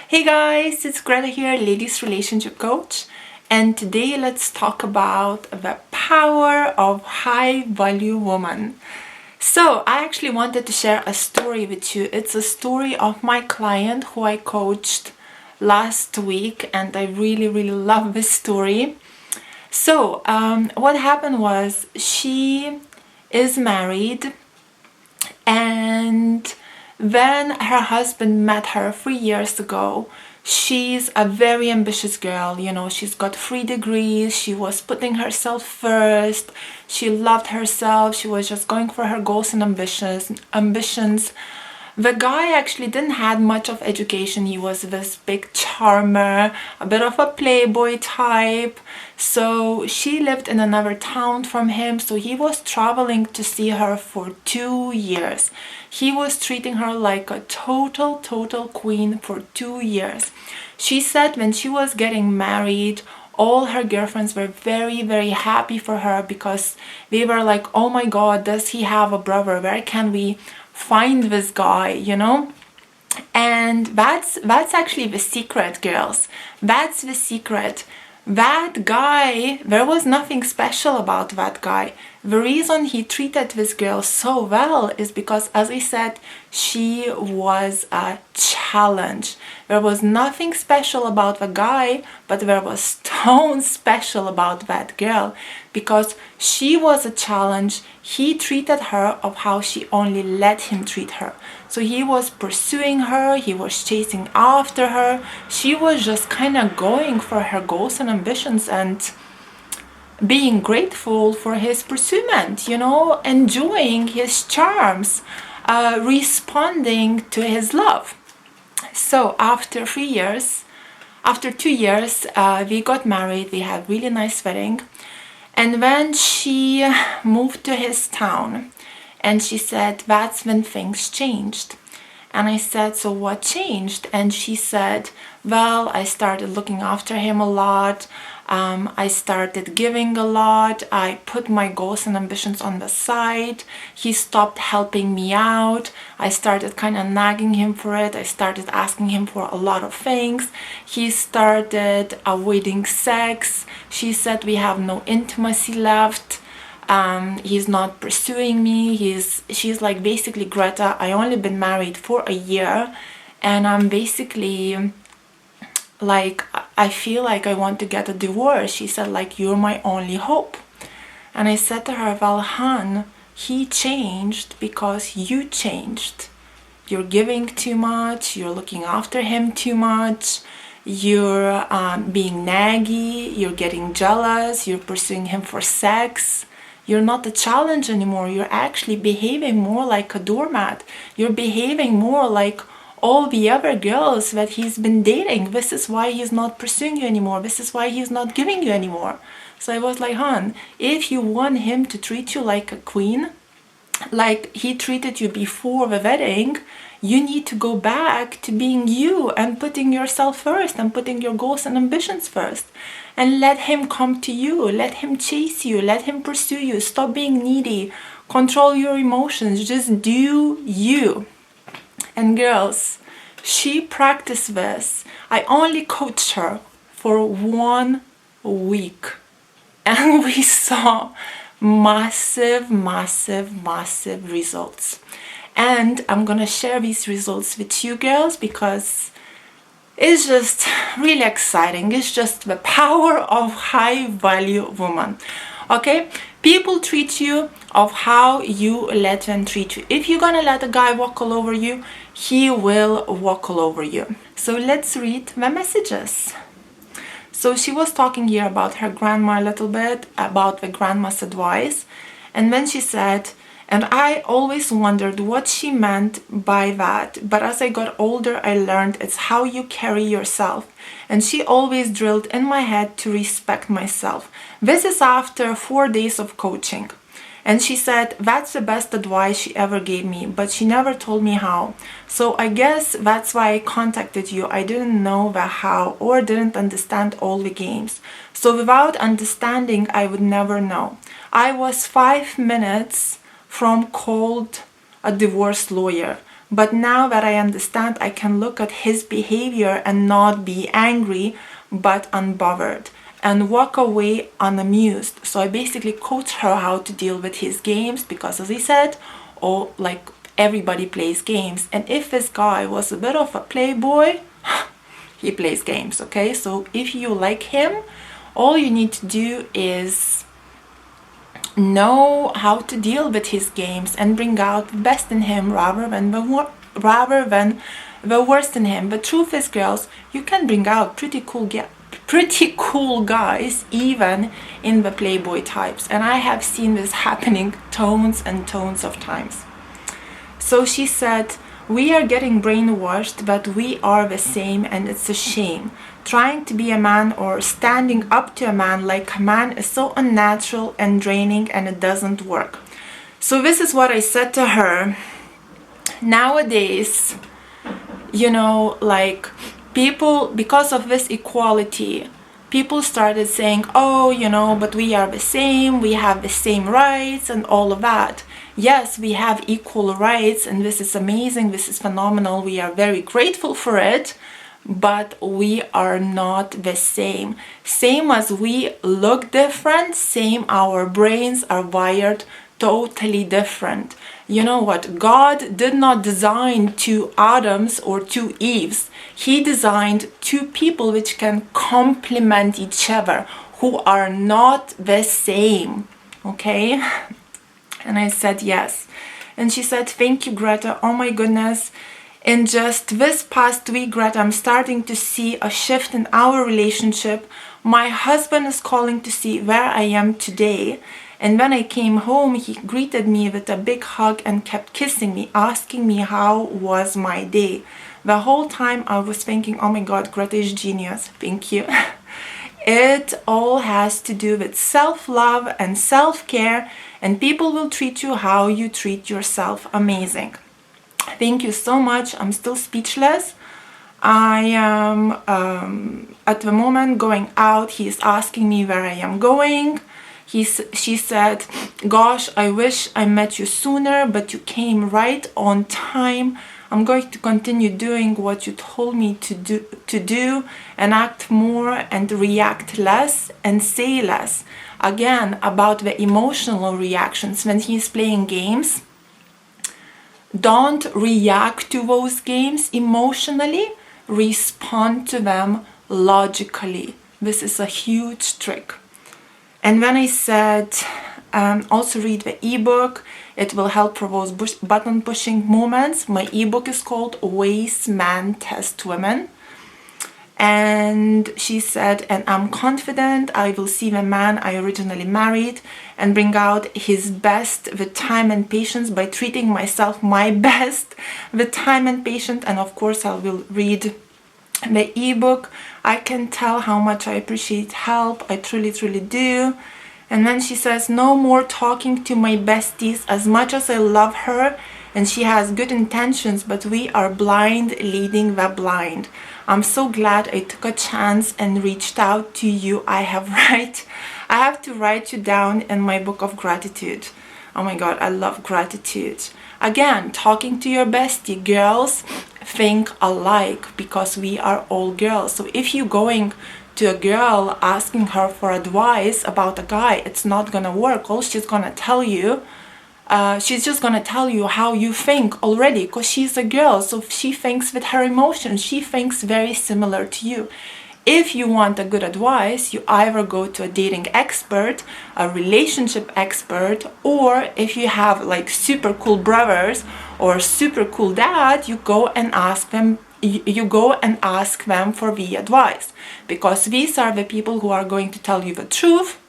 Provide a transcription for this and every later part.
Hey guys, it's Greta here, ladies relationship coach, and today let's talk about the power of high value woman. So I actually wanted to share a story with you. It's a story of my client who I coached last week, and I really love this story. So what happened was she is married, and when her husband met her 3 years ago, she's a very ambitious girl. She's got 3 degrees. She was putting herself first. She loved herself. She was just going for her goals and ambitions. The guy actually didn't have much of education. He was this big charmer, a bit of a playboy type. So she lived in another town from him. So he was traveling to see her for 2 years. He was treating her like a total queen for 2 years. She said when she was getting married, all her girlfriends were very happy for her because they were like, oh my god, does he have a brother? Where can we find this guy? And that's actually the secret, girls. That's the secret. That guy, there was nothing special about that guy. The reason he treated this girl so well is because, as I said, she was a challenge. There was nothing special about the guy, but there was tons special about that girl because she was a challenge. He treated her of how she only let him treat her. So he was pursuing her, he was chasing after her. She was just kind of going for her goals and ambitions and being grateful for his pursuit, enjoying his charms, responding to his love. So after 2 years, we got married. We had a really nice wedding. And when she moved to his town, and she said, that's when things changed. And I said, so what changed? And she said, well, I started looking after him a lot. I started giving a lot. I put my goals and ambitions on the side. He stopped helping me out. I started kind of nagging him for it. I started asking him for a lot of things. He started avoiding sex. She said we have no intimacy left. He's not pursuing me. She's like, basically, Greta, I only been married for a year, and I'm basically like, I feel like I want to get a divorce. She said, like, you're my only hope. And I said to her, well, hon, he changed because you changed. You're giving too much. You're looking after him too much. You're being naggy. You're getting jealous. You're pursuing him for sex. You're not a challenge anymore. You're actually behaving more like a doormat. You're behaving more like all the other girls that he's been dating. This is why he's not pursuing you anymore. This is why he's not giving you anymore. So I was like, hon, if you want him to treat you like a queen, like he treated you before the wedding, you need to go back to being you and putting yourself first and putting your goals and ambitions first. And let him come to you. Let him chase you. Let him pursue you. Stop being needy. Control your emotions. Just do you. And girls, she practiced this. I only coached her for 1 week. And we saw massive results. And I'm gonna share these results with you girls because it's just really exciting. It's just the power of high value woman. Okay? People treat you of how you let them treat you. If you're gonna let a guy walk all over you, he will walk all over you. So let's read the messages. So she was talking here about her grandma a little bit, about the grandma's advice. And then she said, and I always wondered what she meant by that. But as I got older, I learned it's how you carry yourself. And she always drilled in my head to respect myself. This is after 4 days of coaching. And she said, that's the best advice she ever gave me, but she never told me how. So I guess that's why I contacted you. I didn't know the how or didn't understand all the games. So without understanding, I would never know. I was 5 minutes from called a divorce lawyer. But now that I understand, I can look at his behavior and not be angry, but unbothered, and walk away unamused. So I basically coach her how to deal with his games, because as I said, like everybody plays games. And if this guy was a bit of a playboy, he plays games, okay? So if you like him, all you need to do is know how to deal with his games and bring out the best in him rather than the worst in him. The truth is, girls, you can bring out pretty cool guys even in the playboy types, and I have seen this happening tons and tons of times. So she said, we are getting brainwashed, but we are the same, and it's a shame. Trying to be a man or standing up to a man like a man is so unnatural and draining, and it doesn't work. So this is what I said to her. Nowadays, you know, like people, because of this equality, people started saying, oh, you know, but we are the same, we have the same rights and all of that. Yes, we have equal rights, and this is amazing, this is phenomenal, we are very grateful for it, but we are not the same. Same as we look different, same our brains are wired totally different. You know what? God did not design two Adams or two Eves. He designed two people which can complement each other, who are not the same. Okay? And I said yes. And she said, thank you, Greta. Oh my goodness. In just this past week, Greta, I'm starting to see a shift in our relationship. My husband is calling to see where I am today. And when I came home, he greeted me with a big hug and kept kissing me, asking me how was my day. The whole time I was thinking, oh my God, Greta is genius. Thank you. It all has to do with self-love and self-care, and people will treat you how you treat yourself. Amazing. Thank you so much. I'm still speechless. I am at the moment going out. He is asking me where I am going. She said, gosh, I wish I met you sooner, but you came right on time. I'm going to continue doing what you told me to do and act more and react less and say less. Again, about the emotional reactions when he's playing games. Don't react to those games emotionally. Respond to them logically. This is a huge trick. And when I said, also read the ebook, it will help for those button pushing moments. My ebook is called Ways Men Test Women. And she said, and I'm confident I will see the man I originally married and bring out his best with time and patience by treating myself my best with time and patience. And of course, I will read the ebook. I can tell how much I appreciate help. I truly, truly do. And then she says, no more talking to my besties. As much as I love her and she has good intentions, but we are blind leading the blind. I'm so glad I took a chance and reached out to you. I have to write you down in my book of gratitude. Oh my God, I love gratitude. Again, talking to your bestie. Girls think alike because we are all girls. So if you're going to a girl asking her for advice about a guy, it's not gonna work. All she's gonna tell you, she's just gonna tell you how you think already, because she's a girl, so she thinks with her emotions. She thinks very similar to you. If you want a good advice, you either go to a dating expert, a relationship expert, or if you have like super cool brothers or super cool dad, you go and ask them. You go and ask them for the advice, because these are the people who are going to tell you the truth,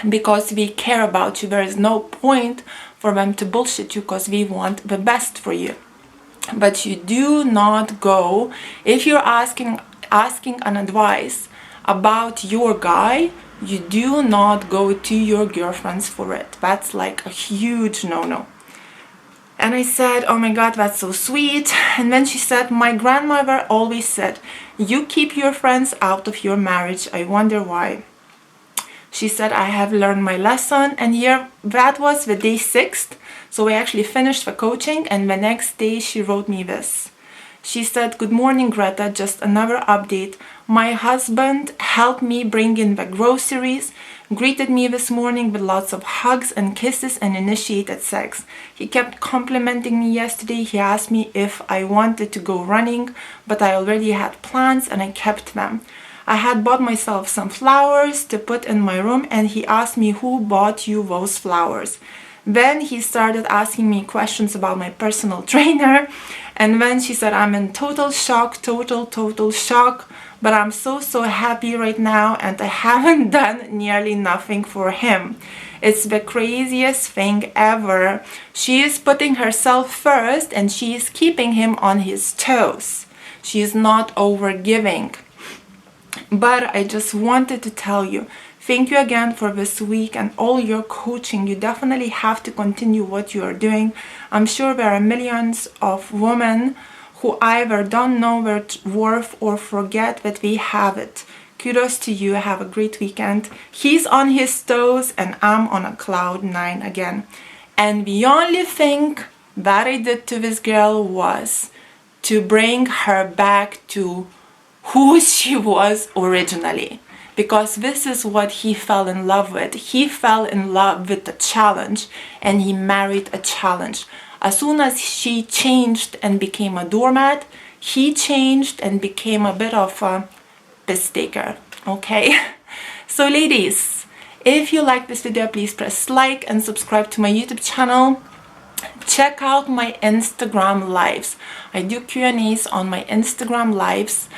because we care about you. There is no point for them to bullshit you, because we want the best for you. But you do not go, if you're asking an advice about your guy, you do not go to your girlfriends for it. That's like a huge no-no. And I said, oh my God, that's so sweet. And then she said, my grandmother always said, you keep your friends out of your marriage. I wonder why. She said, I have learned my lesson. And here, that was the day 6th. So we actually finished the coaching, and the next day she wrote me this. She said, good morning, Greta, just another update. My husband helped me bring in the groceries, greeted me this morning with lots of hugs and kisses, and initiated sex. He kept complimenting me yesterday. He asked me if I wanted to go running, but I already had plans and I kept them. I had bought myself some flowers to put in my room, and he asked me, who bought you those flowers? Then he started asking me questions about my personal trainer, and then she said, I'm in total shock, total shock, but I'm so happy right now, and I haven't done nearly nothing for him. It's the craziest thing ever. She is putting herself first, and she is keeping him on his toes. She is not overgiving. But I just wanted to tell you, thank you again for this week and all your coaching. You definitely have to continue what you are doing. I'm sure there are millions of women who either don't know their worth or forget that they have it. Kudos to you. Have a great weekend. He's on his toes and I'm on a cloud 9 again. And the only thing that I did to this girl was to bring her back to who she was originally, because this is what he fell in love with. He fell in love with the challenge, and he married a challenge. As soon as she changed and became a doormat, he changed and became a bit of a piss taker. Okay, so ladies, if you like this video, please press like and subscribe to my YouTube channel. Check out my Instagram lives. I do Q&As on my Instagram lives.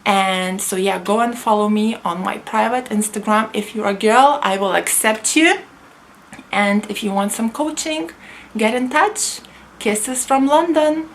And so yeah, go and follow me on my private Instagram. If you're a girl, I will accept you. And if you want some coaching, get in touch. Kisses from London.